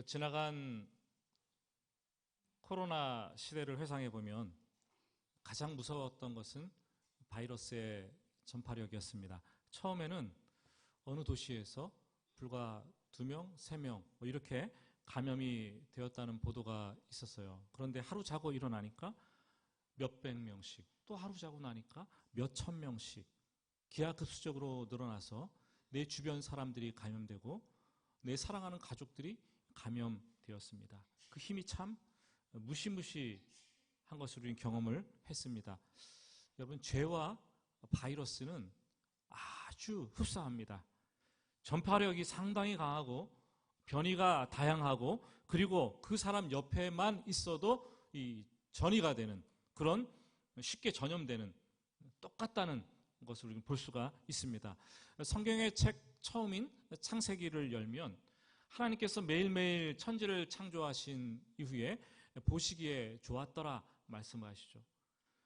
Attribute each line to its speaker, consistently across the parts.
Speaker 1: 지나간 코로나 시대를 회상해 보면 가장 무서웠던 것은 바이러스의 전파력이었습니다. 처음에는 어느 도시에서 불과 2명, 3명 이렇게 감염이 되었다는 보도가 있었어요. 그런데 하루 자고 일어나니까 몇백 명씩, 또 하루 자고 나니까 몇천 명씩 기하급수적으로 늘어나서 내 주변 사람들이 감염되고 내 사랑하는 가족들이 감염되었습니다. 그 힘이 참 무시무시한 것을 우리는 경험을 했습니다. 여러분, 죄와 바이러스는 아주 흡사합니다. 전파력이 상당히 강하고 변이가 다양하고 그리고 그 사람 옆에만 있어도 이 전이가 되는 그런 쉽게 전염되는 똑같다는 것을 우리는 볼 수가 있습니다. 성경의 책 처음인 창세기를 열면 하나님께서 매일매일 천지를 창조하신 이후에 보시기에 좋았더라 말씀하시죠.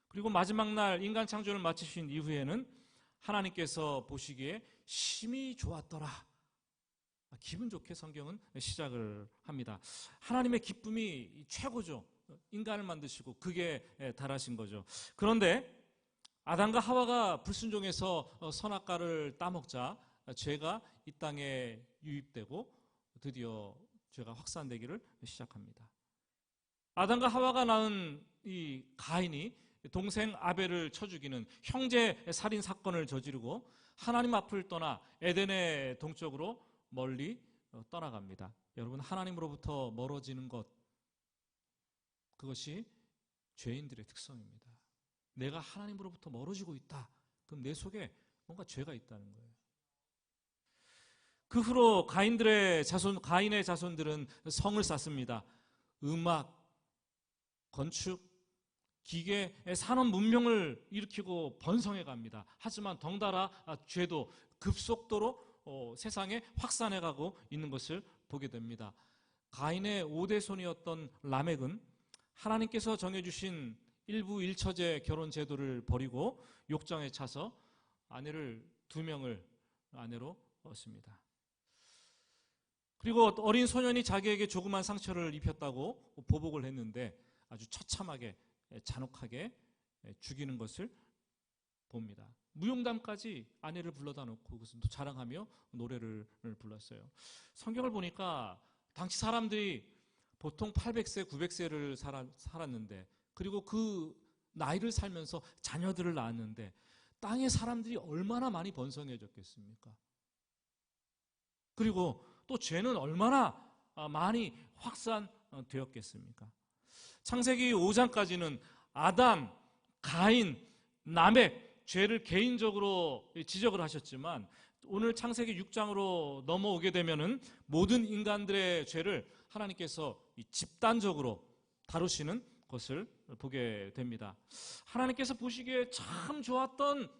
Speaker 1: 그리고 마지막 날 인간 창조를 마치신 이후에는 하나님께서 보시기에 심히 좋았더라. 기분 좋게 성경은 시작을 합니다. 하나님의 기쁨이 최고죠. 인간을 만드시고 그게 달하신 거죠. 그런데 아담과 하와가 불순종해서 선악과를 따먹자 죄가 이 땅에 유입되고 드디어 죄가 확산되기를 시작합니다. 아담과 하와가 낳은 이 가인이 동생 아벨을 쳐 죽이는 형제 살인 사건을 저지르고 하나님 앞을 떠나 에덴의 동쪽으로 멀리 떠나갑니다. 여러분, 하나님으로부터 멀어지는 것, 그것이 죄인들의 특성입니다. 내가 하나님으로부터 멀어지고 있다. 그럼 내 속에 뭔가 죄가 있다는 거예요. 그 후로 가인의 자손들은 성을 쌓습니다. 음악, 건축, 기계, 산업 문명을 일으키고 번성해 갑니다. 하지만 덩달아 죄도 급속도로 세상에 확산해 가고 있는 것을 보게 됩니다. 가인의 5대 손이었던 라멕은 하나님께서 정해주신 일부 일처제 결혼 제도를 버리고 욕정에 차서 아내를 2명을 아내로 얻습니다. 그리고 어린 소년이 자기에게 조그만 상처를 입혔다고 보복을 했는데 아주 처참하게 잔혹하게 죽이는 것을 봅니다. 무용담까지 아내를 불러다 놓고 그것을 또 자랑하며 노래를 불렀어요. 성경을 보니까 당시 사람들이 보통 800세, 900세를 살았는데 그리고 그 나이를 살면서 자녀들을 낳았는데 땅의 사람들이 얼마나 많이 번성해졌겠습니까? 그리고 또 죄는 얼마나 많이 확산되었겠습니까? 창세기 5장까지는 아담, 가인, 라멕 죄를 개인적으로 지적을 하셨지만 오늘 창세기 6장으로 넘어오게 되면은 모든 인간들의 죄를 하나님께서 집단적으로 다루시는 것을 보게 됩니다. 하나님께서 보시기에 참 좋았던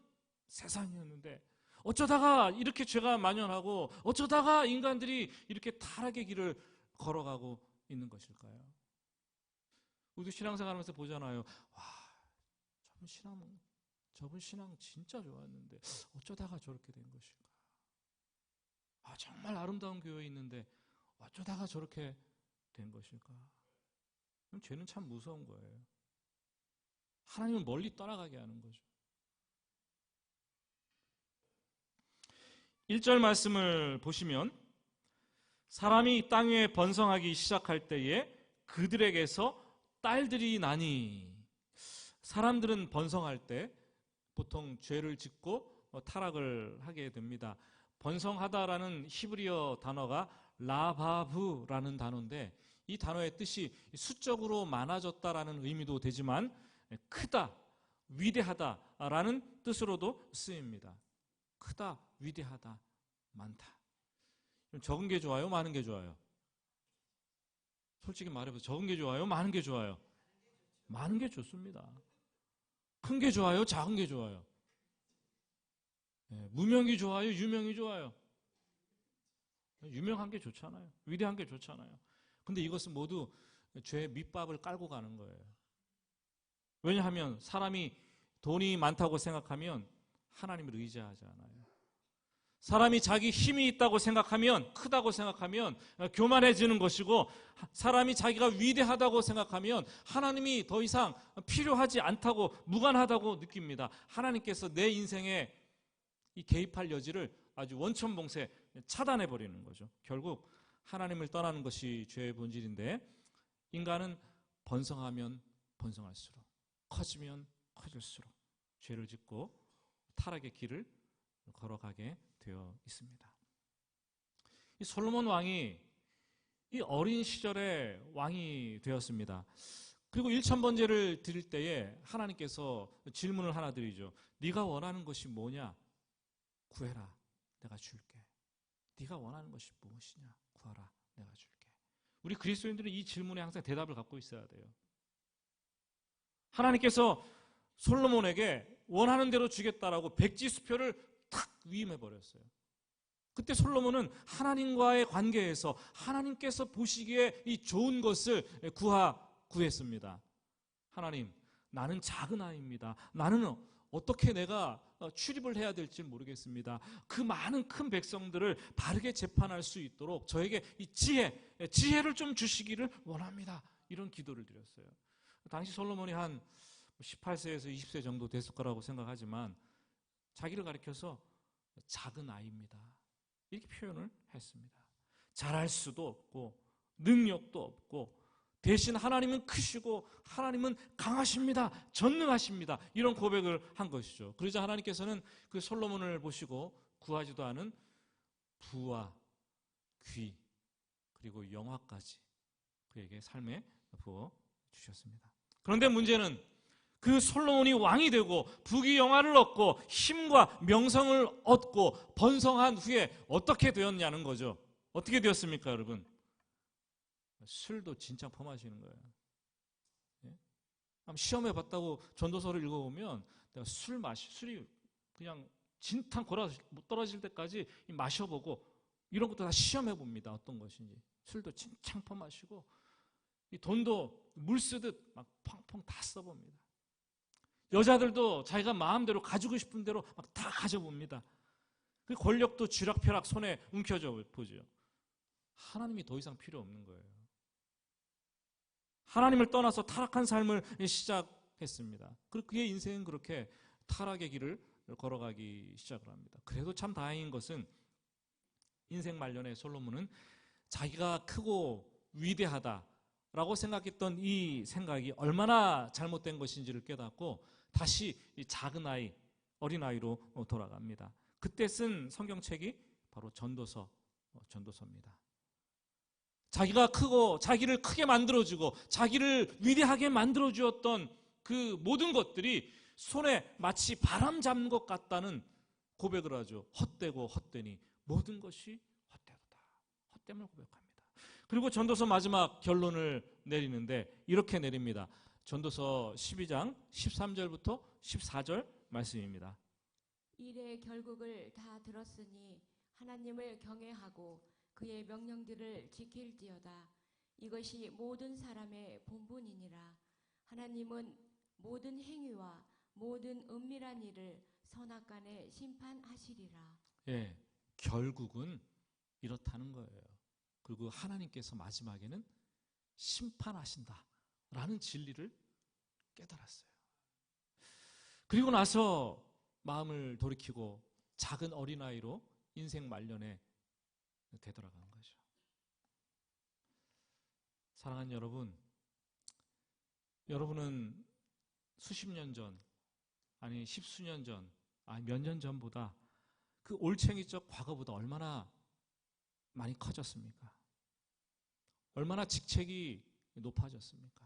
Speaker 1: 세상이었는데 어쩌다가 이렇게 죄가 만연하고 어쩌다가 인간들이 이렇게 타락의 길을 걸어가고 있는 것일까요? 우리도 신앙생활하면서 보잖아요. 와, 저분 신앙 진짜 좋았는데 어쩌다가 저렇게 된 것일까? 정말 아름다운 교회에 있는데 어쩌다가 저렇게 된 것일까? 그럼 죄는 참 무서운 거예요. 하나님은 멀리 떠나가게 하는 거죠. 1절 말씀을 보시면 사람이 땅 위에 번성하기 시작할 때에 그들에게서 딸들이 나니, 사람들은 번성할 때 보통 죄를 짓고 타락을 하게 됩니다. 번성하다라는 히브리어 단어가 라바브라는 단어인데 이 단어의 뜻이 수적으로 많아졌다라는 의미도 되지만 크다, 위대하다라는 뜻으로도 쓰입니다. 크다, 위대하다, 많다. 적은 게 좋아요? 많은 게 좋아요? 솔직히 말해보세요. 적은 게 좋아요? 많은 게 좋아요? 많은 게 좋습니다. 큰 게 좋아요? 작은 게 좋아요? 무명이 좋아요? 유명이 좋아요? 유명한 게 좋잖아요. 위대한 게 좋잖아요. 근데 이것은 모두 죄의 밑밥을 깔고 가는 거예요. 왜냐하면 사람이 돈이 많다고 생각하면 하나님을 의지하지 않아요. 사람이 자기 힘이 있다고 생각하면, 크다고 생각하면 교만해지는 것이고, 사람이 자기가 위대하다고 생각하면 하나님이 더 이상 필요하지 않다고, 무관하다고 느낍니다. 하나님께서 내 인생에 이 개입할 여지를 아주 원천봉쇄 차단해 버리는 거죠. 결국 하나님을 떠나는 것이 죄의 본질인데, 인간은 번성하면 번성할수록, 커지면 커질수록 죄를 짓고 타락의 길을 걸어가게 되어 있습니다. 이 솔로몬 왕이 이 어린 시절에 왕이 되었습니다. 그리고 1000번제를 드릴 때에 하나님께서 질문을 하나 드리죠. 네가 원하는 것이 뭐냐? 구해라, 내가 줄게. 네가 원하는 것이 무엇이냐? 구하라, 내가 줄게. 우리 그리스도인들은 이 질문에 항상 대답을 갖고 있어야 돼요. 하나님께서 솔로몬에게 원하는 대로 주겠다라고 백지수표를 탁 위임해버렸어요. 그때 솔로몬은 하나님과의 관계에서 하나님께서 보시기에 이 좋은 것을 구했습니다. 하나님, 나는 작은 아이입니다. 나는 어떻게 내가 출입을 해야 될지 모르겠습니다. 그 많은 큰 백성들을 바르게 재판할 수 있도록 저에게 이 지혜를 좀 주시기를 원합니다. 이런 기도를 드렸어요. 당시 솔로몬이 한 18세에서 20세 정도 됐을 거라고 생각하지만 자기를 가리켜서 작은 아이입니다. 이렇게 표현을 했습니다. 잘할 수도 없고 능력도 없고 대신 하나님은 크시고 하나님은 강하십니다. 전능하십니다. 이런 고백을 한 것이죠. 그러자 하나님께서는 그 솔로몬을 보시고 구하지도 않은 부와 귀 그리고 영화까지 그에게 삶에 부어 주셨습니다. 그런데 문제는 그 솔로몬이 왕이 되고 부귀영화를 얻고 힘과 명성을 얻고 번성한 후에 어떻게 되었냐는 거죠. 어떻게 되었습니까, 여러분? 술도 진짜 퍼마시는 거예요. 예? 시험해 봤다고 전도서를 읽어보면 내가 술이 그냥 진탕 골아 떨어질 때까지 마셔보고 이런 것도 다 시험해 봅니다. 어떤 것인지. 술도 진짜 퍼마시고 이 돈도 물 쓰듯 막 펑펑 다 써봅니다. 여자들도 자기가 마음대로 가지고 싶은 대로 막 다 가져봅니다. 그 권력도 쥐락펴락 손에 움켜져 보죠. 하나님이 더 이상 필요 없는 거예요. 하나님을 떠나서 타락한 삶을 시작했습니다. 그리고 그의 인생은 그렇게 타락의 길을 걸어가기 시작을 합니다. 그래도 참 다행인 것은 인생 말년에 솔로몬은 자기가 크고 위대하다라고 생각했던 이 생각이 얼마나 잘못된 것인지를 깨닫고 다시 이 작은 아이, 어린아이로 돌아갑니다. 그때 쓴 성경책이 바로 전도서입니다. 자기가 크고 자기를 크게 만들어주고 자기를 위대하게 만들어주었던 그 모든 것들이 손에 마치 바람 잡는 것 같다는 고백을 하죠. 헛되고 헛되니 모든 것이 헛되도다. 헛됨을 고백합니다. 그리고 전도서 마지막 결론을 내리는데 이렇게 내립니다. 전도서 12장 13절부터 14절 말씀입니다.
Speaker 2: 일의 결국을 다 들었으니 하나님을 경외하고 그의 명령들을 지킬지어다. 이것이 모든 사람의 본분이니라. 하나님은 모든 행위와 모든 은밀한 일을 선악간에 심판하시리라.
Speaker 1: 예, 결국은 이렇다는 거예요. 그리고 하나님께서 마지막에는 심판하신다라는 진리를 깨달았어요. 그리고 나서 마음을 돌이키고 작은 어린아이로 인생 말년에 되돌아간 거죠. 사랑하는 여러분, 여러분은 수십 년 전, 아니 십수년 전, 아니 몇 년 전보다 그 올챙이적 과거보다 얼마나 많이 커졌습니까? 얼마나 직책이 높아졌습니까?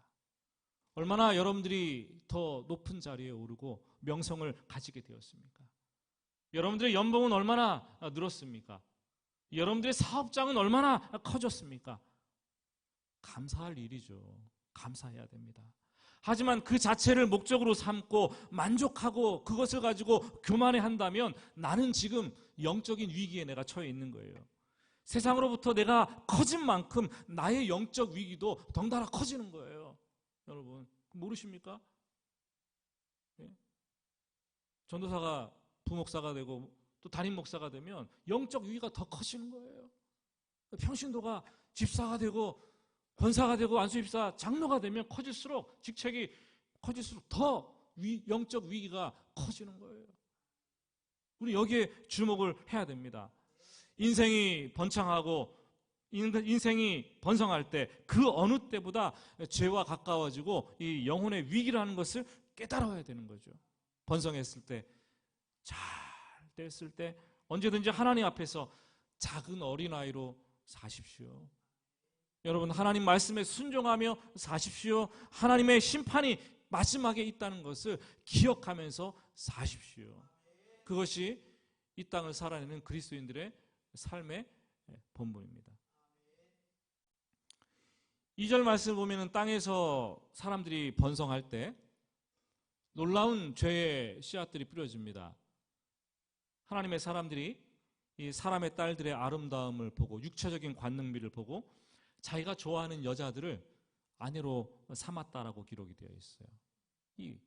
Speaker 1: 얼마나 여러분들이 더 높은 자리에 오르고 명성을 가지게 되었습니까? 여러분들의 연봉은 얼마나 늘었습니까? 여러분들의 사업장은 얼마나 커졌습니까? 감사할 일이죠. 감사해야 됩니다. 하지만 그 자체를 목적으로 삼고 만족하고 그것을 가지고 교만해 한다면 나는 지금 영적인 위기에 내가 처해 있는 거예요. 세상으로부터 내가 커진 만큼 나의 영적 위기도 덩달아 커지는 거예요. 여러분 모르십니까? 예? 전도사가 부목사가 되고 또 담임 목사가 되면 영적 위기가 더 커지는 거예요. 평신도가 집사가 되고 권사가 되고 안수집사 장로가 되면 커질수록 직책이 커질수록 더 영적 위기가 커지는 거예요. 우리 여기에 주목을 해야 됩니다. 인생이 번창하고 인생이 번성할 때 그 어느 때보다 죄와 가까워지고 이 영혼의 위기라는 것을 깨달아야 되는 거죠. 번성했을 때, 잘 됐을 때 언제든지 하나님 앞에서 작은 어린아이로 사십시오. 여러분, 하나님 말씀에 순종하며 사십시오. 하나님의 심판이 마지막에 있다는 것을 기억하면서 사십시오. 그것이 이 땅을 살아내는 그리스도인들의 삶의 본분입니다. 2절 말씀을 보면 땅에서 사람들이 번성할 때 놀라운 죄의 씨앗들이 뿌려집니다. 하나님의 사람들이 이 사람의 딸들의 아름다움을 보고 육체적인 관능미를 보고 자기가 좋아하는 여자들을 아내로 삼았다라고 기록이 되어 있어요. 이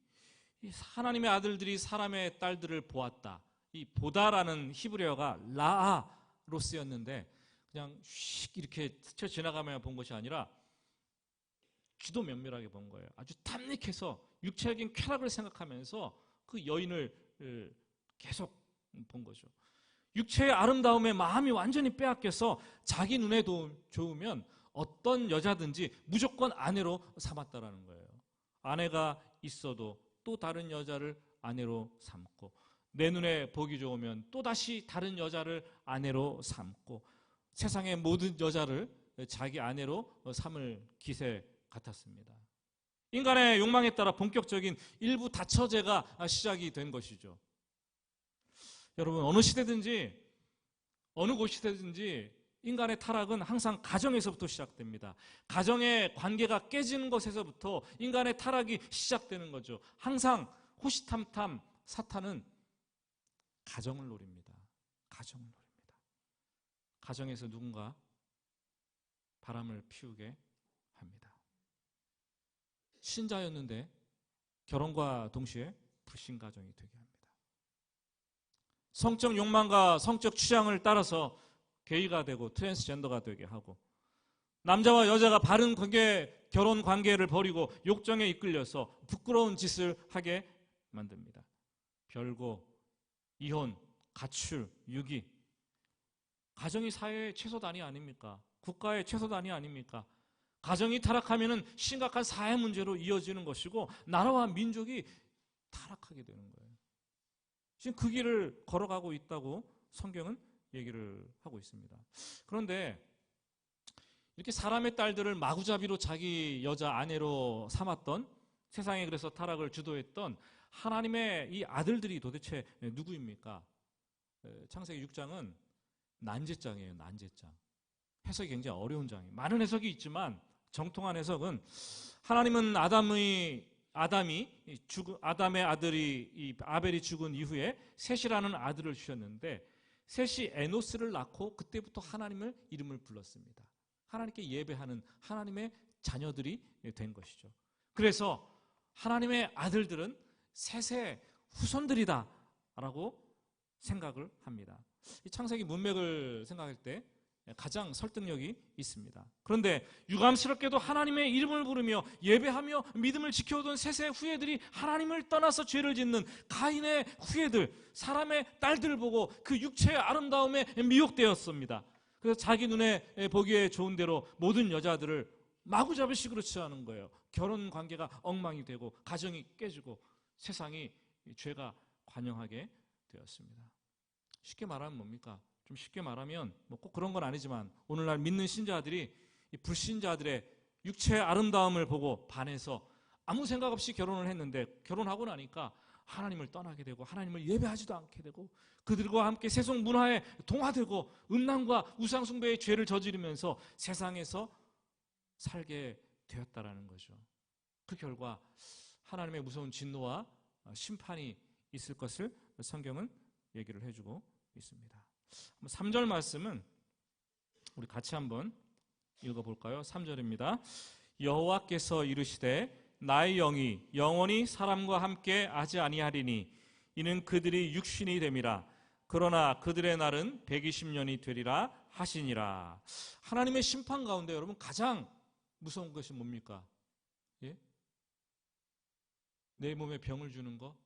Speaker 1: 하나님의 아들들이 사람의 딸들을 보았다. 이 보다라는 히브리어가 라아로 쓰였는데 그냥 휙 이렇게 스쳐 지나가며 본 것이 아니라 귀도 면밀하게 본 거예요. 아주 탐닉해서 육체적인 쾌락을 생각하면서 그 여인을 계속 본 거죠. 육체의 아름다움에 마음이 완전히 빼앗겨서 자기 눈에 좋으면 어떤 여자든지 무조건 아내로 삼았다라는 거예요. 아내가 있어도 또 다른 여자를 아내로 삼고 내 눈에 보기 좋으면 또다시 다른 여자를 아내로 삼고 세상의 모든 여자를 자기 아내로 삼을 기세 같았습니다. 인간의 욕망에 따라 본격적인 일부 다처제가 시작이 된 것이죠. 여러분, 어느 시대든지 어느 곳이든지 인간의 타락은 항상 가정에서부터 시작됩니다. 가정의 관계가 깨지는 것에서부터 인간의 타락이 시작되는 거죠. 항상 호시탐탐 사탄은 가정을 노립니다. 가정을 노립니다. 가정에서 누군가 바람을 피우게 합니다. 신자였는데 결혼과 동시에 불신가정이 되게 합니다. 성적 욕망과 성적 취향을 따라서 게이가 되고 트랜스젠더가 되게 하고 남자와 여자가 바른 결혼 관계를 버리고 욕정에 이끌려서 부끄러운 짓을 하게 만듭니다. 별거, 이혼, 가출, 유기. 가정이 사회의 최소단위 아닙니까? 국가의 최소단위 아닙니까? 가정이 타락하면 심각한 사회 문제로 이어지는 것이고 나라와 민족이 타락하게 되는 거예요. 지금 그 길을 걸어가고 있다고 성경은 얘기를 하고 있습니다. 그런데 이렇게 사람의 딸들을 마구잡이로 자기 여자 아내로 삼았던, 세상에 그래서 타락을 주도했던 하나님의 이 아들들이 도대체 누구입니까? 창세기 6장은 난제장이에요. 난제장. 해석이 굉장히 어려운 장이에요. 많은 해석이 있지만 정통한 해석은 하나님은 아담의 아들이 아벨이 죽은 이후에 셋이라는 아들을 주셨는데 셋이 에노스를 낳고 그때부터 하나님을 이름을 불렀습니다. 하나님께 예배하는 하나님의 자녀들이 된 것이죠. 그래서 하나님의 아들들은 셋의 후손들이다라고 생각을 합니다. 이 창세기 문맥을 생각할 때 가장 설득력이 있습니다. 그런데 유감스럽게도 하나님의 이름을 부르며 예배하며 믿음을 지켜오던 셋의 후예들이 하나님을 떠나서 죄를 짓는 가인의 후예들, 사람의 딸들을 보고 그 육체의 아름다움에 미혹되었습니다. 그래서 자기 눈에 보기에 좋은 대로 모든 여자들을 마구잡이식으로 취하는 거예요. 결혼 관계가 엉망이 되고 가정이 깨지고 세상이 죄가 관영하게 되었습니다. 쉽게 말하면 뭡니까? 좀 쉽게 말하면 뭐 꼭 그런 건 아니지만 오늘날 믿는 신자들이 이 불신자들의 육체의 아름다움을 보고 반해서 아무 생각 없이 결혼을 했는데 결혼하고 나니까 하나님을 떠나게 되고 하나님을 예배하지도 않게 되고 그들과 함께 세속 문화에 동화되고 음란과 우상숭배의 죄를 저지르면서 세상에서 살게 되었다라는 거죠. 그 결과 하나님의 무서운 진노와 심판이 있을 것을 성경은 얘기를 해주고 있습니다. 3절 말씀은 우리 같이 한번 읽어볼까요? 3절입니다. 여호와께서 이르시되 나의 영이 영원히 사람과 함께 하지 아니하리니 이는 그들이 육신이 됨이라 그러나 그들의 날은 120년이 되리라 하시니라. 하나님의 심판 가운데 여러분 가장 무서운 것이 뭡니까? 예? 내 몸에 병을 주는 거,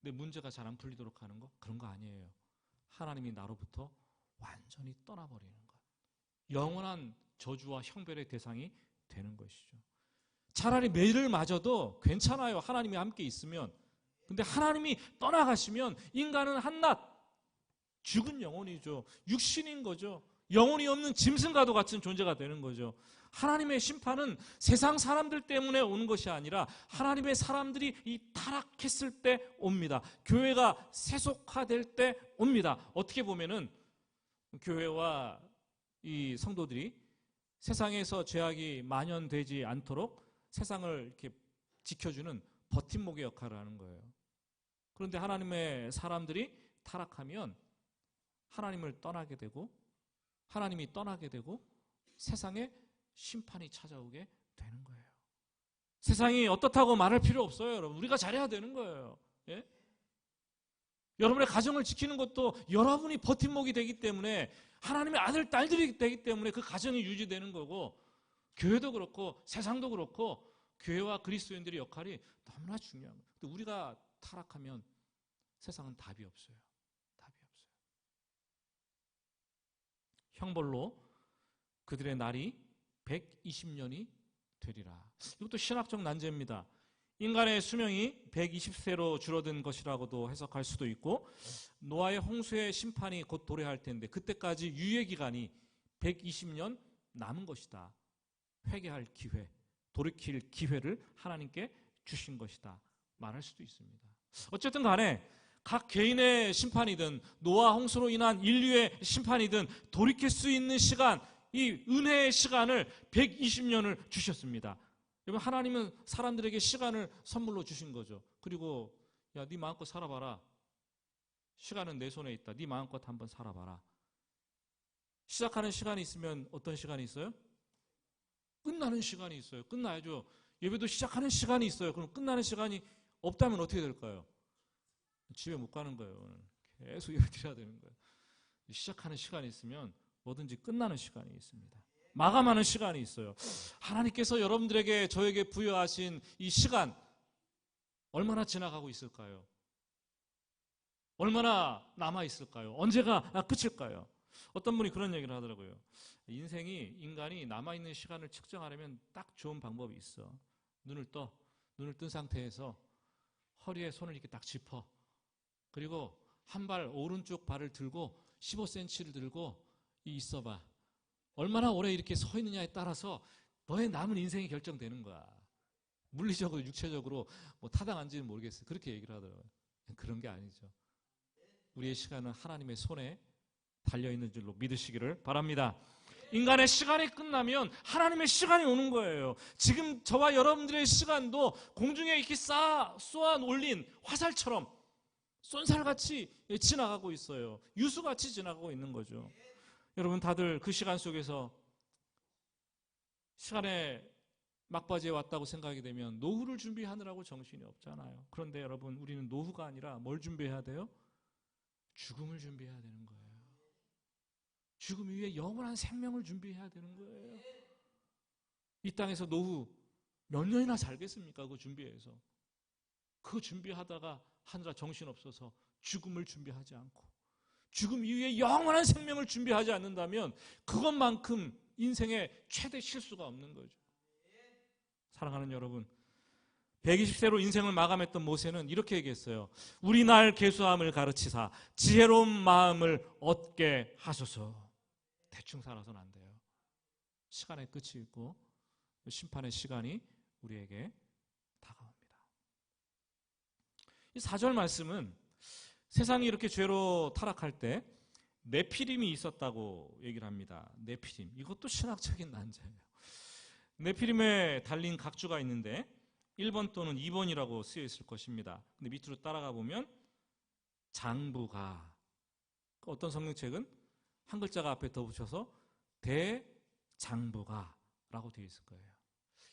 Speaker 1: 내 문제가 잘 안 풀리도록 하는 거, 그런 거 아니에요. 하나님이 나로부터 완전히 떠나버리는 것. 영원한 저주와 형벌의 대상이 되는 것이죠. 차라리 매를 맞아도 괜찮아요. 하나님이 함께 있으면. 근데 하나님이 떠나가시면 인간은 한낱 죽은 영혼이죠. 육신인 거죠. 영혼이 없는 짐승과도 같은 존재가 되는 거죠. 하나님의 심판은 세상 사람들 때문에 오는 것이 아니라 하나님의 사람들이 이 타락했을 때 옵니다. 교회가 세속화될 때 옵니다. 어떻게 보면은 교회와 이 성도들이 세상에서 죄악이 만연되지 않도록 세상을 이렇게 지켜주는 버팀목의 역할을 하는 거예요. 그런데 하나님의 사람들이 타락하면 하나님을 떠나게 되고 하나님이 떠나게 되고 세상에 심판이 찾아오게 되는 거예요. 세상이 어떻다고 말할 필요 없어요, 여러분. 우리가 잘해야 되는 거예요. 예? 여러분의 가정을 지키는 것도 여러분이 버팀목이 되기 때문에 하나님의 아들, 딸들이 되기 때문에 그 가정이 유지되는 거고 교회도 그렇고 세상도 그렇고 교회와 그리스도인들의 역할이 너무나 중요한 거예요. 근데 우리가 타락하면 세상은 답이 없어요. 답이 없어요. 형벌로 그들의 날이 120년이 되리라. 이것도 신학적 난제입니다. 인간의 수명이 120세로 줄어든 것이라고도 해석할 수도 있고 노아의 홍수의 심판이 곧 도래할 텐데 그때까지 유예 기간이 120년 남은 것이다. 회개할 기회, 돌이킬 기회를 하나님께 주신 것이다. 말할 수도 있습니다. 어쨌든 간에 각 개인의 심판이든 노아 홍수로 인한 인류의 심판이든 돌이킬 수 있는 시간, 이 은혜의 시간을 120년을 주셨습니다. 여러분, 하나님은 사람들에게 시간을 선물로 주신 거죠. 그리고 야, 네 마음껏 살아봐라. 시간은 내 손에 있다. 네 마음껏 한번 살아봐라. 시작하는 시간이 있으면 어떤 시간이 있어요? 끝나는 시간이 있어요. 끝나야죠. 예배도 시작하는 시간이 있어요. 그럼 끝나는 시간이 없다면 어떻게 될까요? 집에 못 가는 거예요. 계속 예배 드려야 되는 거예요. 시작하는 시간이 있으면 뭐든지 끝나는 시간이 있습니다. 마감하는 시간이 있어요. 하나님께서 여러분들에게 저에게 부여하신 이 시간 얼마나 지나가고 있을까요? 얼마나 남아 있을까요? 언제가 끝일까요? 어떤 분이 그런 얘기를 하더라고요. 인간이 남아있는 시간을 측정하려면 딱 좋은 방법이 있어. 눈을 뜬 상태에서 허리에 손을 이렇게 딱 짚어. 그리고 한 발 오른쪽 발을 들고 15cm를 들고 있어봐. 얼마나 오래 이렇게 서 있느냐에 따라서 너의 남은 인생이 결정되는 거야. 물리적으로 육체적으로 뭐 타당한지는 모르겠어요. 그렇게 얘기를 하더라고요. 그런 게 아니죠. 우리의 시간은 하나님의 손에 달려있는 줄로 믿으시기를 바랍니다. 인간의 시간이 끝나면 하나님의 시간이 오는 거예요. 지금 저와 여러분들의 시간도 공중에 이렇게 쏘아 올린 화살처럼 쏜살같이 지나가고 있어요. 유수같이 지나가고 있는 거죠. 여러분, 다들 그 시간 속에서 시간의 막바지에 왔다고 생각이 되면 노후를 준비하느라고 정신이 없잖아요. 그런데 여러분, 우리는 노후가 아니라 뭘 준비해야 돼요? 죽음을 준비해야 되는 거예요. 죽음 이후에 영원한 생명을 준비해야 되는 거예요. 이 땅에서 노후 몇 년이나 살겠습니까? 그거 준비해서. 그거 준비하다가 하느라 정신없어서 죽음을 준비하지 않고 죽음 이후에 영원한 생명을 준비하지 않는다면 그것만큼 인생의 최대 실수가 없는 거죠. 사랑하는 여러분, 120세로 인생을 마감했던 모세는 이렇게 얘기했어요. 우리 날 계수함을 가르치사 지혜로운 마음을 얻게 하소서. 대충 살아서는 안 돼요. 시간의 끝이 있고 심판의 시간이 우리에게 다가옵니다. 이 4절 말씀은 세상이 이렇게 죄로 타락할 때 네피림이 있었다고 얘기를 합니다. 네피림. 이것도 신학적인 난제예요. 네피림에 달린 각주가 있는데 1번 또는 2번이라고 쓰여 있을 것입니다. 근데 밑으로 따라가 보면 장부가, 어떤 성경책은 한 글자가 앞에 더 붙여서 대장부가 라고 되어 있을 거예요.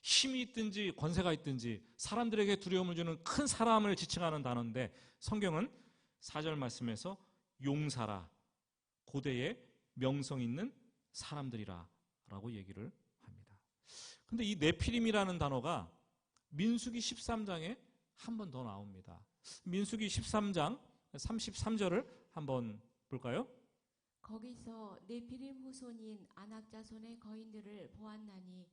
Speaker 1: 힘이 있든지 권세가 있든지 사람들에게 두려움을 주는 큰 사람을 지칭하는 단어인데 성경은 4절 말씀에서 용사라, 고대의 명성 있는 사람들이라 라고 얘기를 합니다. 근데 이 네피림이라는 단어가 민수기 13장에 한 번 더 나옵니다. 민수기 13장 33절을 한번 볼까요?
Speaker 2: 거기서 네피림 후손인 아낙 자손의 거인들을 보았나니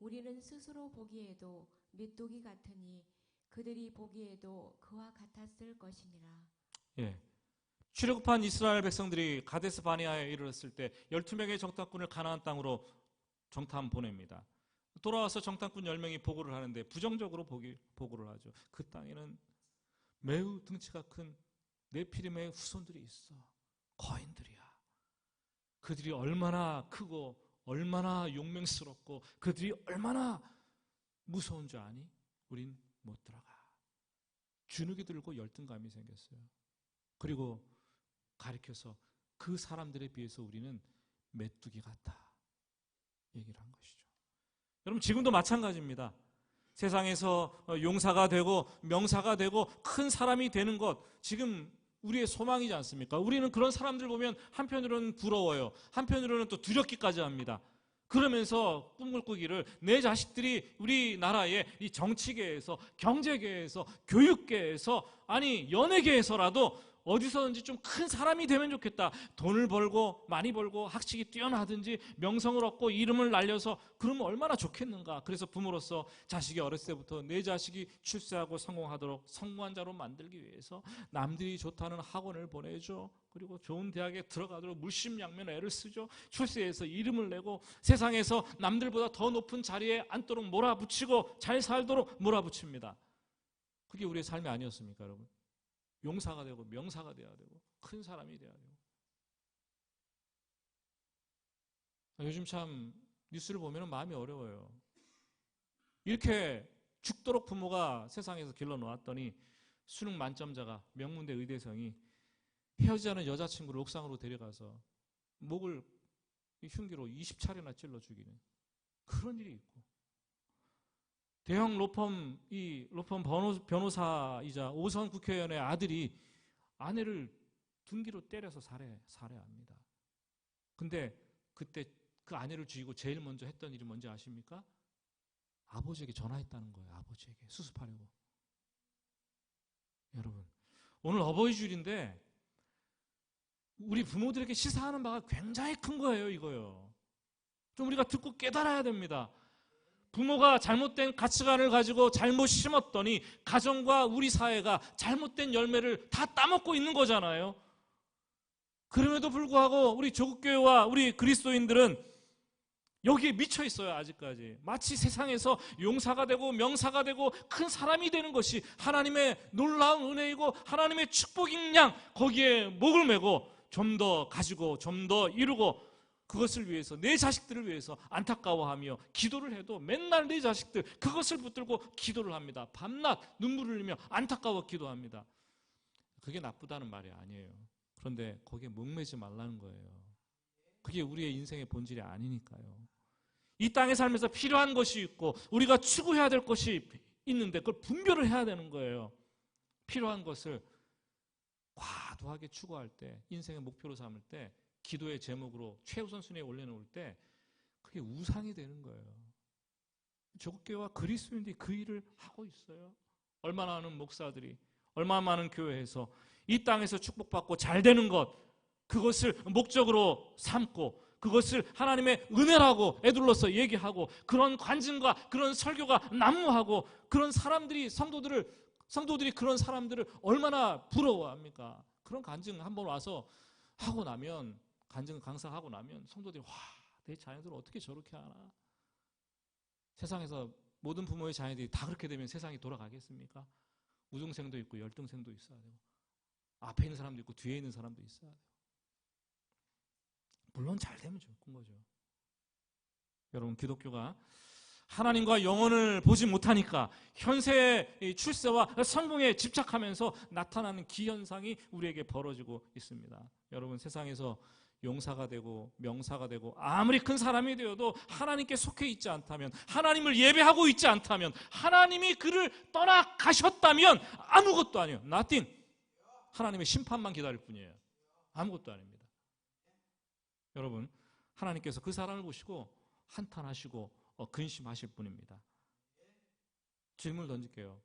Speaker 2: 우리는 스스로 보기에도 메뚜기 같으니 그들이 보기에도 그와 같았을 것이니라.
Speaker 1: 예. 출애굽한 이스라엘 백성들이 가데스 바네아에 이르렀을 때 12명의 정탐꾼을 가나안 땅으로 정탐 보냅니다. 돌아와서 정탐꾼 10명이 보고를 하는데 부정적으로 보고를 하죠. 그 땅에는 매우 등치가 큰 네피림의 후손들이 있어. 거인들이야. 그들이 얼마나 크고 얼마나 용맹스럽고 그들이 얼마나 무서운 줄 아니? 우린 못 들어가. 주눅이 들고 열등감이 생겼어요. 그리고 가리켜서 그 사람들에 비해서 우리는 메뚜기 같다 얘기를 한 것이죠. 여러분, 지금도 마찬가지입니다. 세상에서 용사가 되고 명사가 되고 큰 사람이 되는 것, 지금 우리의 소망이지 않습니까? 우리는 그런 사람들 보면 한편으로는 부러워요. 한편으로는 또 두렵기까지 합니다. 그러면서 꿈을 꾸기를 내 자식들이 우리나라의 이 정치계에서, 경제계에서, 교육계에서, 아니 연예계에서라도 어디서든지 좀 큰 사람이 되면 좋겠다. 돈을 벌고 많이 벌고 학식이 뛰어나든지 명성을 얻고 이름을 날려서 그러면 얼마나 좋겠는가. 그래서 부모로서 자식이 어렸을 때부터 내 자식이 출세하고 성공하도록 성공한 자로 만들기 위해서 남들이 좋다는 학원을 보내줘. 그리고 좋은 대학에 들어가도록 물심양면 애를 쓰죠. 출세해서 이름을 내고 세상에서 남들보다 더 높은 자리에 앉도록 몰아붙이고 잘 살도록 몰아붙입니다. 그게 우리의 삶이 아니었습니까, 여러분? 용사가 되고 명사가 돼야 되고 큰 사람이 돼야 되고. 요즘 참 뉴스를 보면 마음이 어려워요. 이렇게 죽도록 부모가 세상에서 길러놓았더니 수능 만점자가 명문대 의대생이 헤어지자는 여자친구를 옥상으로 데려가서 목을 흉기로 20차례나 찔러 죽이는 그런 일이 있고, 대형 로펌 변호사이자 5선 국회의원의 아들이 아내를 둔기로 때려서 살해합니다. 근데 그때 그 아내를 죽이고 제일 먼저 했던 일이 뭔지 아십니까? 아버지에게 전화했다는 거예요. 아버지에게 수습하려고. 여러분, 오늘 어버이주일인데 우리 부모들에게 시사하는 바가 굉장히 큰 거예요. 이거요. 좀 우리가 듣고 깨달아야 됩니다. 부모가 잘못된 가치관을 가지고 잘못 심었더니 가정과 우리 사회가 잘못된 열매를 다 따먹고 있는 거잖아요. 그럼에도 불구하고 우리 조국교회와 우리 그리스도인들은 여기에 미쳐 있어요. 아직까지. 마치 세상에서 용사가 되고 명사가 되고 큰 사람이 되는 것이 하나님의 놀라운 은혜이고 하나님의 축복인 양, 거기에 목을 메고 좀 더 가지고 좀 더 이루고 그것을 위해서, 내 자식들을 위해서 안타까워하며 기도를 해도 맨날 내 자식들 그것을 붙들고 기도를 합니다. 밤낮 눈물을 흘리며 안타까워 기도합니다. 그게 나쁘다는 말이 아니에요. 그런데 거기에 목매지 말라는 거예요. 그게 우리의 인생의 본질이 아니니까요. 이 땅에 살면서 필요한 것이 있고 우리가 추구해야 될 것이 있는데 그걸 분별을 해야 되는 거예요. 필요한 것을 과도하게 추구할 때, 인생의 목표로 삼을 때, 기도의 제목으로 최우선순위에 올려놓을 때 그게 우상이 되는 거예요. 조국교회와 그리스도인들이 그 일을 하고 있어요. 얼마나 많은 목사들이, 얼마나 많은 교회에서 이 땅에서 축복받고 잘 되는 것, 그것을 목적으로 삼고 그것을 하나님의 은혜라고 애둘러서 얘기하고 그런 관증과 그런 설교가 난무하고 그런 사람들이 성도들이 그런 사람들을 얼마나 부러워합니까? 그런 간증 한번 와서 하고 나면, 간증 강사하고 나면 성도들이 와, 내 자녀들은 어떻게 저렇게 하나? 세상에서 모든 부모의 자녀들이 다 그렇게 되면 세상이 돌아가겠습니까? 우등생도 있고 열등생도 있어야 되고 앞에 있는 사람도 있고 뒤에 있는 사람도 있어야 돼요. 물론 잘 되면 좋은 거죠. 여러분, 기독교가 하나님과 영혼을 보지 못하니까 현세의 출세와 성공에 집착하면서 나타나는 기현상이 우리에게 벌어지고 있습니다. 여러분, 세상에서 용사가 되고 명사가 되고 아무리 큰 사람이 되어도 하나님께 속해 있지 않다면, 하나님을 예배하고 있지 않다면, 하나님이 그를 떠나가셨다면 아무것도 아니에요. nothing. 하나님의 심판만 기다릴 뿐이에요. 아무것도 아닙니다. 여러분, 하나님께서 그 사람을 보시고 한탄하시고 근심하실 분입니다. 질문을 던질게요.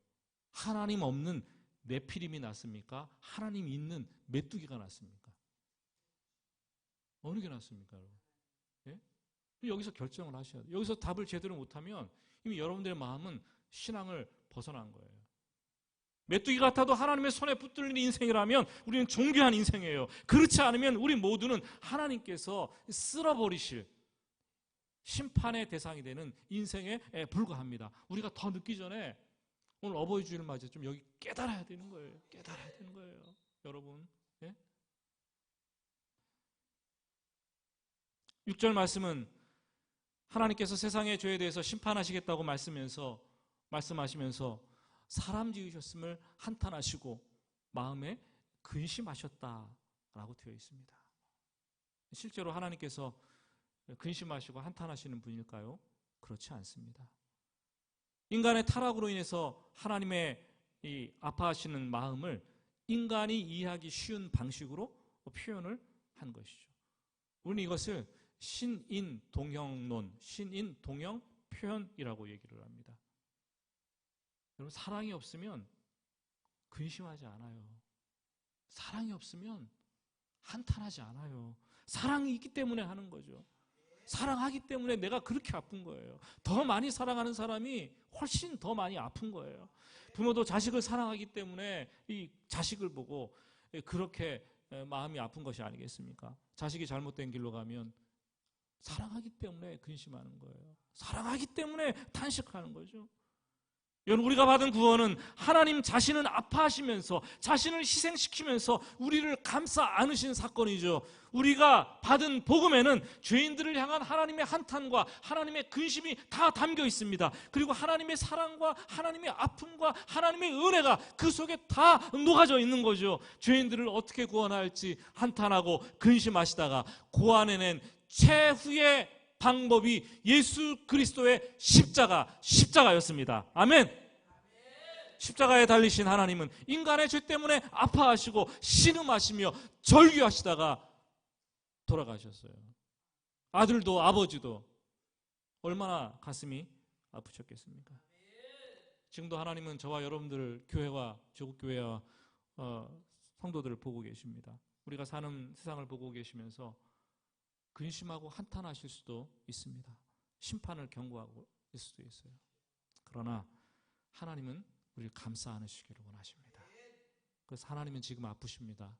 Speaker 1: 하나님 없는 네피림이 낫습니까? 하나님 있는 메뚜기가 낫습니까? 어느 게 낫습니까, 여러분? 예? 여기서 결정을 하셔야 돼요. 여기서 답을 제대로 못하면 이미 여러분들의 마음은 신앙을 벗어난 거예요. 메뚜기 같아도 하나님의 손에 붙들린 인생이라면 우리는 존귀한 인생이에요. 그렇지 않으면 우리 모두는 하나님께서 쓸어버리실 심판의 대상이 되는 인생에 불과합니다. 우리가 더 늦기 전에 오늘 어버이 주일을 맞이해 좀 여기 깨달아야 되는 거예요. 깨달아야 되는 거예요. 여러분. 예? 6절 말씀은 하나님께서 세상의 죄에 대해서 심판하시겠다고 말씀하시면서 사람 지으셨음을 한탄하시고 마음에 근심하셨다라고 되어 있습니다. 실제로 하나님께서 근심하시고 한탄하시는 분일까요? 그렇지 않습니다. 인간의 타락으로 인해서 하나님의 이 아파하시는 마음을 인간이 이해하기 쉬운 방식으로 표현을 한 것이죠. 우리는 이것을 신인동형론, 신인동형 표현이라고 얘기를 합니다. 여러분, 사랑이 없으면 근심하지 않아요. 사랑이 없으면 한탄하지 않아요. 사랑이 있기 때문에 하는 거죠. 사랑하기 때문에 내가 그렇게 아픈 거예요. 더 많이 사랑하는 사람이 훨씬 더 많이 아픈 거예요. 부모도 자식을 사랑하기 때문에 이 자식을 보고 그렇게 마음이 아픈 것이 아니겠습니까? 자식이 잘못된 길로 가면 사랑하기 때문에 근심하는 거예요. 사랑하기 때문에 탄식하는 거죠. 여러분, 우리가 받은 구원은 하나님 자신은 아파하시면서 자신을 희생시키면서 우리를 감싸 안으신 사건이죠. 우리가 받은 복음에는 죄인들을 향한 하나님의 한탄과 하나님의 근심이 다 담겨 있습니다. 그리고 하나님의 사랑과 하나님의 아픔과 하나님의 은혜가 그 속에 다 녹아져 있는 거죠. 죄인들을 어떻게 구원할지 한탄하고 근심하시다가 고안해낸 최후의 방법이 예수 그리스도의 십자가였습니다. 아멘. 십자가에 달리신 하나님은 인간의 죄 때문에 아파하시고 신음하시며 절규하시다가 돌아가셨어요. 아들도 아버지도 얼마나 가슴이 아프셨겠습니까? 지금도 하나님은 저와 여러분들 교회와 조국교회와 성도들을 보고 계십니다. 우리가 사는 세상을 보고 계시면서 근심하고 한탄하실 수도 있습니다. 심판을 경고하고 있을 수도 있어요. 그러나 하나님은 우리를 감싸 안으시기를 원하십니다. 그래서 하나님은 지금 아프십니다.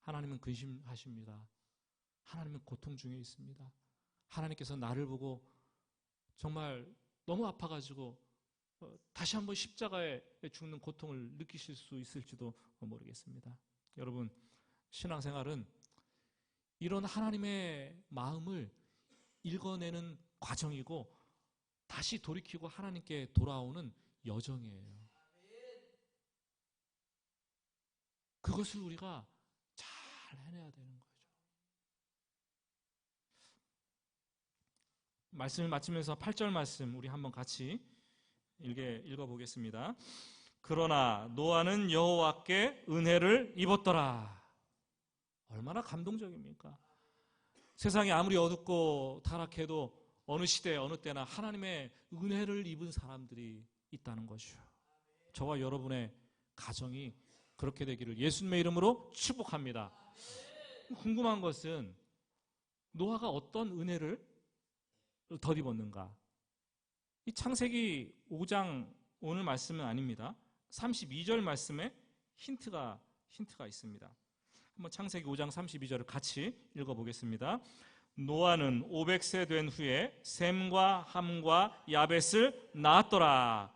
Speaker 1: 하나님은 근심하십니다. 하나님은 고통 중에 있습니다. 하나님께서 나를 보고 정말 너무 아파가지고 다시 한번 십자가에 죽는 고통을 느끼실 수 있을지도 모르겠습니다. 여러분, 신앙생활은 이런 하나님의 마음을 읽어내는 과정이고 다시 돌이키고 하나님께 돌아오는 여정이에요. 그것을 우리가 잘 해내야 되는 거죠. 말씀을 마치면서 8절 말씀 우리 한번 같이 읽어보겠습니다. 그러나 노아는 여호와께 은혜를 입었더라. 얼마나 감동적입니까? 세상이 아무리 어둡고 타락해도 어느 시대 어느 때나 하나님의 은혜를 입은 사람들이 있다는 것이죠. 저와 여러분의 가정이 그렇게 되기를 예수님의 이름으로 축복합니다. 궁금한 것은 노아가 어떤 은혜를 덧입었는가? 이 창세기 5장 오늘 말씀은 아닙니다. 32절 말씀에 힌트가 있습니다. 한번 창세기 5장 32절을 같이 읽어보겠습니다. 노아는 500세 된 후에 셈과 함과 야벳을 낳았더라.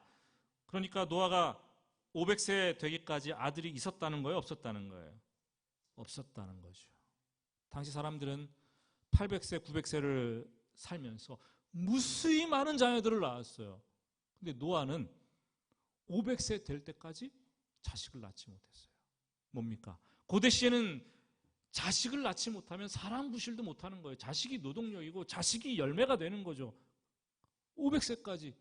Speaker 1: 그러니까 노아가 500세 되기까지 아들이 있었다는 거예요? 없었다는 거예요? 없었다는 거죠. 당시 사람들은 800세, 900세를 살면서 무수히 많은 자녀들을 낳았어요. 근데 노아는 500세 될 때까지 자식을 낳지 못했어요. 뭡니까? 고대 시에는 자식을 낳지 못하면 사람 구실도 못하는 거예요. 자식이 노동력이고 자식이 열매가 되는 거죠. 500세까지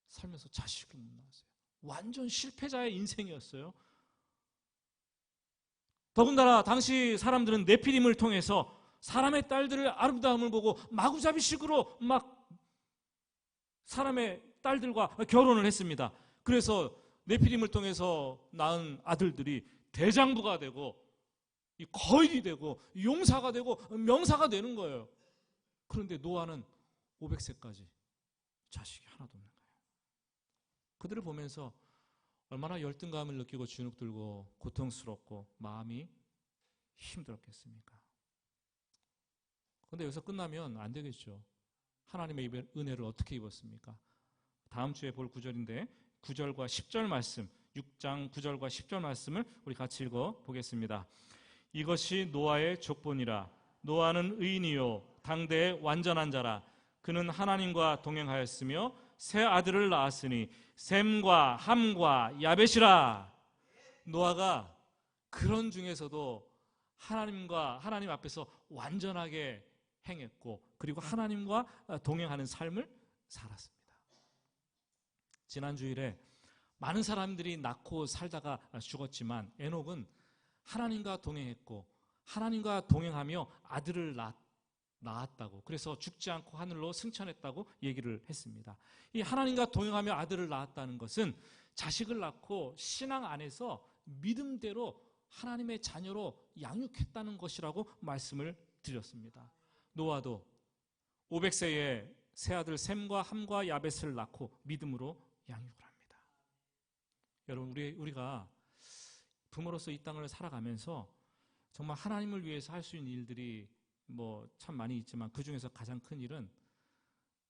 Speaker 1: 살면서 자식을 못 낳았어요. 완전 실패자의 인생이었어요. 더군다나 당시 사람들은 네피림을 통해서 사람의 딸들을 아름다움을 보고 마구잡이식으로 막 사람의 딸들과 결혼을 했습니다. 그래서 네피림을 통해서 낳은 아들들이 대장부가 되고 거인이 되고 용사가 되고 명사가 되는 거예요. 그런데 노아는 500세까지 자식이 하나도 없는 거예요. 그들을 보면서 얼마나 열등감을 느끼고 주눅들고 고통스럽고 마음이 힘들었겠습니까? 그런데 여기서 끝나면 안 되겠죠. 하나님의 은혜를 어떻게 입었습니까? 다음 주에 볼 구절인데 9절과 10절 말씀, 6장 9절과 10절 말씀을 우리 같이 읽어 보겠습니다. 이것이 노아의 족본이라. 노아는 의인이요 당대의 완전한 자라. 그는 하나님과 동행하였으며 세 아들을 낳았으니 셈과 함과 야벳이라. 노아가 그런 중에서도 하나님 앞에서 완전하게 행했고, 그리고 하나님과 동행하는 삶을 살았습니다. 지난 주일에 많은 사람들이 낳고 살다가 죽었지만 에녹은 하나님과 동행했고 하나님과 동행하며 아들을 낳았다고, 그래서 죽지 않고 하늘로 승천했다고 얘기를 했습니다. 이 하나님과 동행하며 아들을 낳았다는 것은 자식을 낳고 신앙 안에서 믿음대로 하나님의 자녀로 양육했다는 것이라고 말씀을 드렸습니다. 노아도 500세에 세 아들 셈과 함과 야벳을 낳고 믿음으로 양육을 합니다. 여러분, 우리가 부모로서 이 땅을 살아가면서 정말 하나님을 위해서 할 수 있는 일들이 참 많이 있지만 그 중에서 가장 큰 일은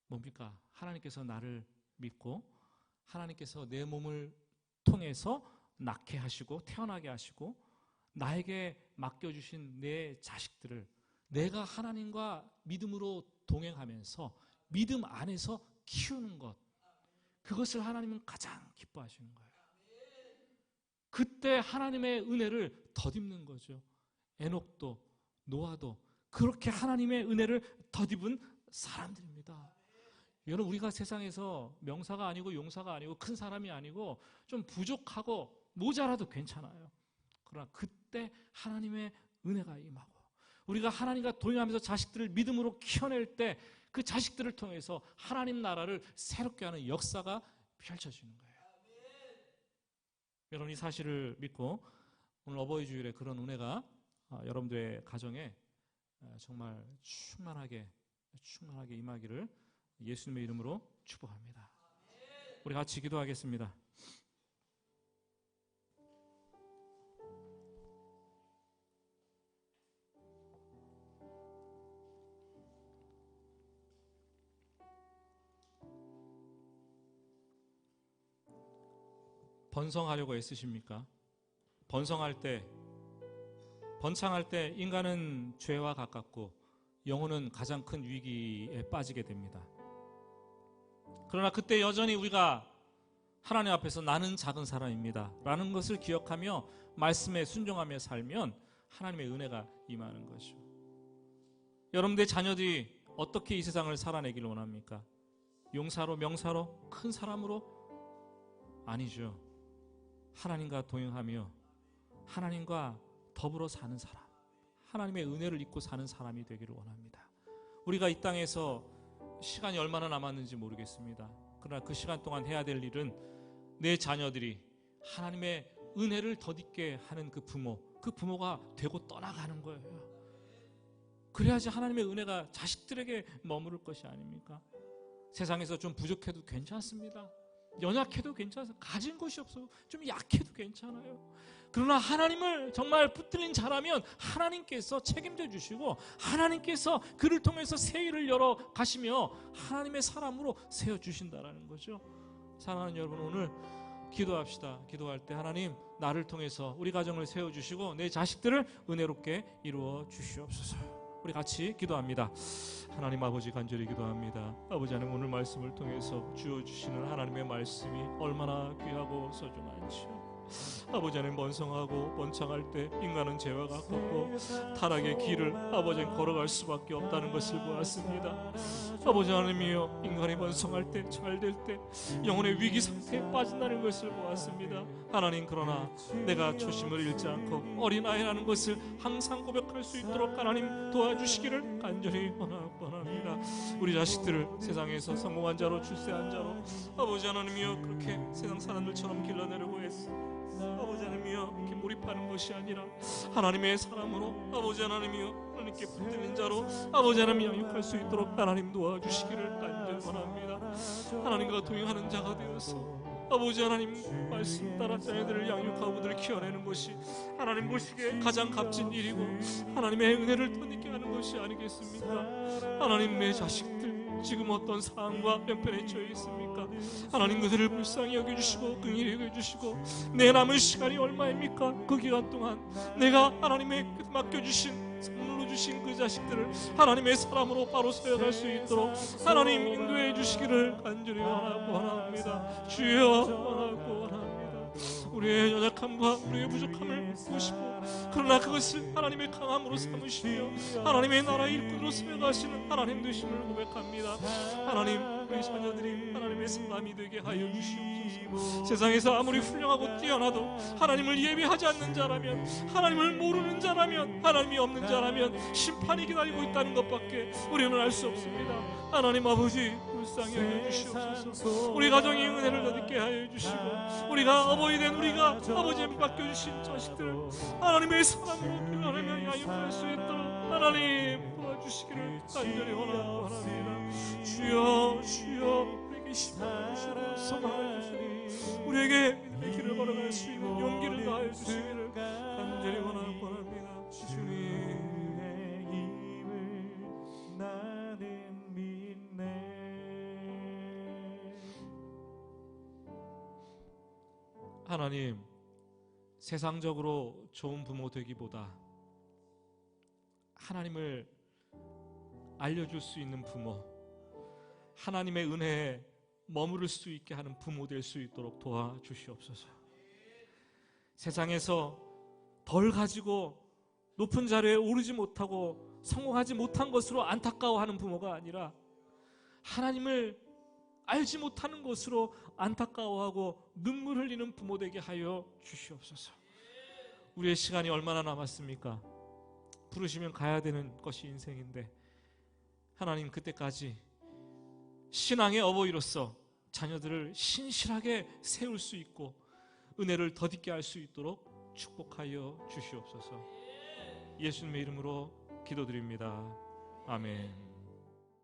Speaker 1: 뭡니까? 하나님께서 나를 믿고 하나님께서 내 몸을 통해서 낳게 하시고 태어나게 하시고 나에게 맡겨주신 내 자식들을 내가 하나님과 믿음으로 동행하면서 믿음 안에서 키우는 것, 그것을 하나님은 가장 기뻐하시는 거예요. 그때 하나님의 은혜를 덧입는 거죠. 에녹도 노아도 그렇게 하나님의 은혜를 덧입은 사람들입니다. 여러분, 우리가 세상에서 명사가 아니고 용사가 아니고 큰 사람이 아니고 좀 부족하고 모자라도 괜찮아요. 그러나 그때 하나님의 은혜가 임하고 우리가 하나님과 동행하면서 자식들을 믿음으로 키워낼 때 그 자식들을 통해서 하나님 나라를 새롭게 하는 역사가 펼쳐지는 거예요. 여러분, 이 사실을 믿고 오늘 어버이 주일에 그런 은혜가 여러분들의 가정에 정말 충만하게 임하기를 예수님의 이름으로 축복합니다. 우리 같이 기도하겠습니다. 번성하려고 애쓰십니까? 번창할 때 인간은 죄와 가깝고 영혼은 가장 큰 위기에 빠지게 됩니다. 그러나 그때 여전히 우리가 하나님 앞에서 나는 작은 사람입니다 라는 것을 기억하며 말씀에 순종하며 살면 하나님의 은혜가 임하는 것이죠. 여러분들의 자녀들이 어떻게 이 세상을 살아내기를 원합니까? 용사로, 명사로, 큰 사람으로? 아니죠. 하나님과 동행하며 하나님과 더불어 사는 사람, 하나님의 은혜를 입고 사는 사람이 되기를 원합니다. 우리가 이 땅에서 시간이 얼마나 남았는지 모르겠습니다. 그러나 그 시간 동안 해야 될 일은 내 자녀들이 하나님의 은혜를 덧입게 하는 그 부모가 되고 떠나가는 거예요. 그래야지 하나님의 은혜가 자식들에게 머무를 것이 아닙니까? 세상에서 좀 부족해도 괜찮습니다. 연약해도 괜찮아요. 가진 것이 없어도 좀 약해도 괜찮아요. 그러나 하나님을 정말 붙들린 자라면 하나님께서 책임져 주시고 하나님께서 그를 통해서 새 일을 열어 가시며 하나님의 사람으로 세워주신다라는 거죠. 사랑하는 여러분, 오늘 기도합시다. 기도할 때 하나님, 나를 통해서 우리 가정을 세워주시고 내 자식들을 은혜롭게 이루어 주시옵소서. 우리 같이 기도합니다. 하나님 아버지, 간절히 기도합니다. 아버지 하나님, 오늘 말씀을 통해서 주어주시는 하나님의 말씀이 얼마나 귀하고 소중한지요. 아버지 하나님, 번성하고 번창할 때 인간은 죄와 가깝고 타락의 길을 아버지 하나님 걸어갈 수밖에 없다는 것을 보았습니다. 아버지 하나님이여, 인간이 번성할 때, 잘 될 때 영혼의 위기 상태에 빠진다는 것을 보았습니다. 하나님, 그러나 내가 초심을 잃지 않고 어린아이라는 것을 항상 고백할 수 있도록 하나님 도와주시기를 간절히 원합니다. 우리 자식들을 세상에서 성공한 자로, 출세한 자로 아버지 하나님이여 그렇게 세상 사람들처럼 길러내려고 했어. 아버지 하나님이여, 이렇게 몰입하는 것이 아니라 하나님의 사람으로 아버지 하나님이여 하나님께 붙들린 자로 아버지 하나님 양육할 수 있도록 하나님 도와주시기를 간절히 원합니다. 하나님과 동행하는 자가 되어서 아버지 하나님 말씀 따라 자녀들을 양육하고 그들을 키워내는 것이 하나님 보시기에 가장 값진 일이고 하나님의 은혜를 터니게 하는 것이 아니겠습니까? 하나님, 내 자식들 지금 어떤 상황과 형편에 처해 있습니까? 하나님, 그들을 불쌍히 여겨주시고 긍휼히 여겨주시고 내 남은 시간이 얼마입니까? 그 기간 동안 내가 하나님의 맡겨주신 선물로 주신 그 자식들을 하나님의 사람으로 바로 세워갈 수 있도록 하나님 인도해 주시기를 간절히 원합니다. 주여, 원합니다. 우리의 연약함과 우리의 부족함을 보시고 그러나 그것을 하나님의 강함으로 삼으시며 하나님의 나라의 일꾼으로 세워가시는 하나님 되심을 고백합니다. 하나님, 우리 자녀들이 하나님의 사람이 되게 하여 주시옵소서. 세상에서 아무리 훌륭하고 뛰어나도 하나님을 예배하지 않는 자라면, 하나님을 모르는 자라면, 하나님이 없는 자라면 심판이 기다리고 있다는 것밖에 우리는 알 수 없습니다. 하나님 아버지, 불쌍히 여겨주시옵소서. 우리 가정의 은혜를 얻게 하여 주시고 우리가 어버이 된 우리가 아버지에 맡겨주신 자식들을 하나님의 사랑으로 하나님을 양육할 수 있도록 하나님 도와주시기를 간절히 원합니다. 주여, 주여, 우리에게 힘을 주시옵소서. 우리에게 믿음의 길을 걸어갈 수 있는 용기를 다하여 주시기를 간절히 원합니다. 주님, 하나님, 세상적으로 좋은 부모 되기보다 하나님을 알려줄 수 있는 부모, 하나님의 은혜에 머무를 수 있게 하는 부모 될 수 있도록 도와주시옵소서. 세상에서 덜 가지고 높은 자리에 오르지 못하고 성공하지 못한 것으로 안타까워하는 부모가 아니라 하나님을 알지 못하는 것으로 안타까워하고 눈물 흘리는 부모 되게 하여 주시옵소서. 우리의 시간이 얼마나 남았습니까? 부르시면 가야 되는 것이 인생인데 하나님, 그때까지 신앙의 어버이로서 자녀들을 신실하게 세울 수 있고 은혜를 덧입게 할 수 있도록 축복하여 주시옵소서. 예수님의 이름으로 기도드립니다. 아멘.